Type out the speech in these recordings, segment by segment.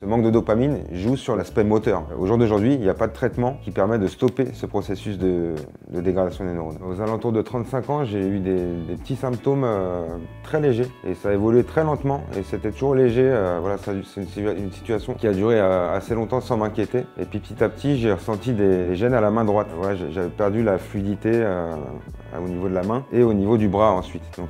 Ce manque de dopamine joue sur l'aspect moteur. Au jour d'aujourd'hui, il n'y a pas de traitement qui permet de stopper ce processus de dégradation des neurones. Aux alentours de 35 ans, j'ai eu des petits symptômes très légers et ça a évolué très lentement et c'était toujours léger. Voilà, c'est une situation qui a duré assez longtemps sans m'inquiéter. Et puis petit à petit, j'ai ressenti des gênes à la main droite. Voilà, j'avais perdu la fluidité au niveau de la main et au niveau du bras ensuite. Donc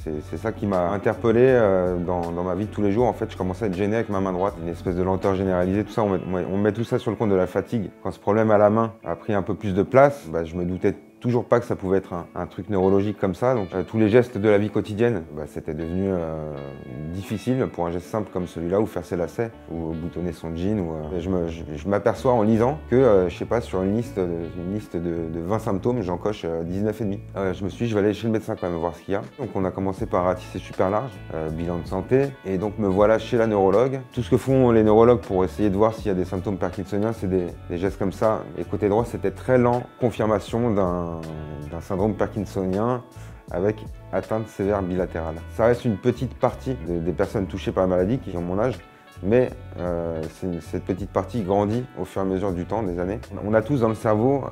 c'est ça qui m'a interpellé dans ma vie de tous les jours. En fait, je commençais à être gêné avec ma main droite. Une espèce de lenteur généralisée, tout ça, on met tout ça sur le compte de la fatigue. Quand ce problème à la main a pris un peu plus de place, je me doutais toujours pas que ça pouvait être un truc neurologique comme ça. Donc tous les gestes de la vie quotidienne, c'était devenu difficile pour un geste simple comme celui-là, ou faire ses lacets, ou boutonner son jean. Je m'aperçois en lisant que, je sais pas, sur une liste de 20 symptômes, j'en coche 19,5. Je me suis dit, je vais aller chez le médecin quand même voir ce qu'il y a. Donc on a commencé par ratisser super large, bilan de santé, et donc me voilà chez la neurologue. Tout ce que font les neurologues pour essayer de voir s'il y a des symptômes parkinsoniens, c'est des gestes comme ça. Et côté droit, c'était très lent, confirmation d'un syndrome parkinsonien avec atteinte sévère bilatérale. Ça reste une petite partie des personnes touchées par la maladie qui ont mon âge, mais cette petite partie grandit au fur et à mesure du temps, des années. On a tous dans le cerveau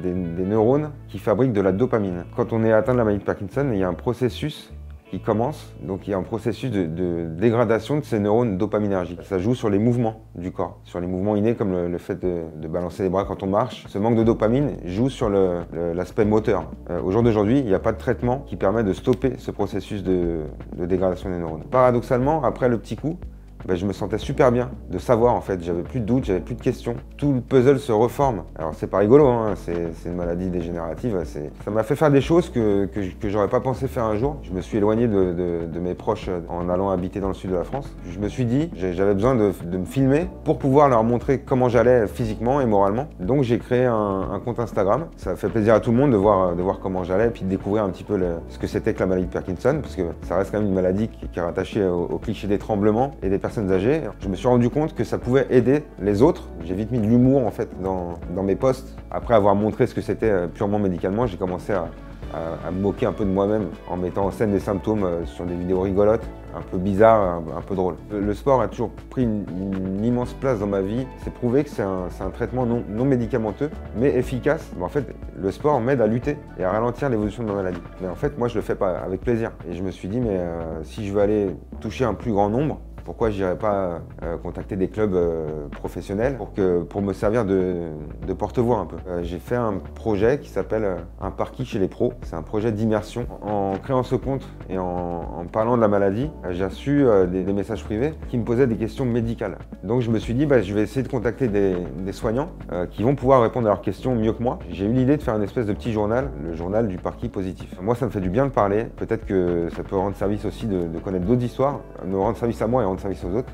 des neurones qui fabriquent de la dopamine. Quand on est atteint de la maladie de Parkinson, il y a un processus qui commence, donc il y a un processus de dégradation de ces neurones dopaminergiques. Ça joue sur les mouvements du corps, sur les mouvements innés comme le fait de balancer les bras quand on marche. Ce manque de dopamine joue sur l'aspect moteur. Au jour d'aujourd'hui, il n'y a pas de traitement qui permet de stopper ce processus de dégradation des neurones. Paradoxalement, après le petit coup, je me sentais super bien de savoir, en fait, j'avais plus de doutes, j'avais plus de questions. Tout le puzzle se reforme. Alors c'est pas rigolo, hein, c'est une maladie dégénérative. Ça m'a fait faire des choses que j'aurais pas pensé faire un jour. Je me suis éloigné de mes proches en allant habiter dans le sud de la France. Je me suis dit, j'avais besoin de me filmer pour pouvoir leur montrer comment j'allais physiquement et moralement. Donc j'ai créé un compte Instagram. Ça fait plaisir à tout le monde de voir comment j'allais et puis de découvrir un petit peu ce que c'était que la maladie de Parkinson, parce que ça reste quand même une maladie qui est rattachée au cliché des tremblements et des personnes âgées. Je me suis rendu compte que ça pouvait aider les autres. J'ai vite mis de l'humour en fait dans mes posts. Après avoir montré ce que c'était purement médicalement, j'ai commencé à me moquer un peu de moi-même en mettant en scène des symptômes sur des vidéos rigolotes, un peu bizarres, un peu drôles. Le sport a toujours pris une immense place dans ma vie. C'est prouvé que c'est un traitement non médicamenteux, mais efficace. En fait, le sport m'aide à lutter et à ralentir l'évolution de ma maladie. Mais en fait, moi, je le fais pas avec plaisir. Et je me suis dit, mais si je veux aller toucher un plus grand nombre, pourquoi je n'irais pas contacter des clubs professionnels pour me servir de porte-voix un peu. J'ai fait un projet qui s'appelle Un Parki chez les pros. C'est un projet d'immersion. En créant ce compte et en parlant de la maladie, j'ai reçu des messages privés qui me posaient des questions médicales. Donc je me suis dit, je vais essayer de contacter des soignants qui vont pouvoir répondre à leurs questions mieux que moi. J'ai eu l'idée de faire une espèce de petit journal, le journal du Parki positif. Moi, ça me fait du bien de parler. Peut-être que ça peut rendre service aussi de connaître d'autres histoires, me rendre service à moi et rendre service aux autres.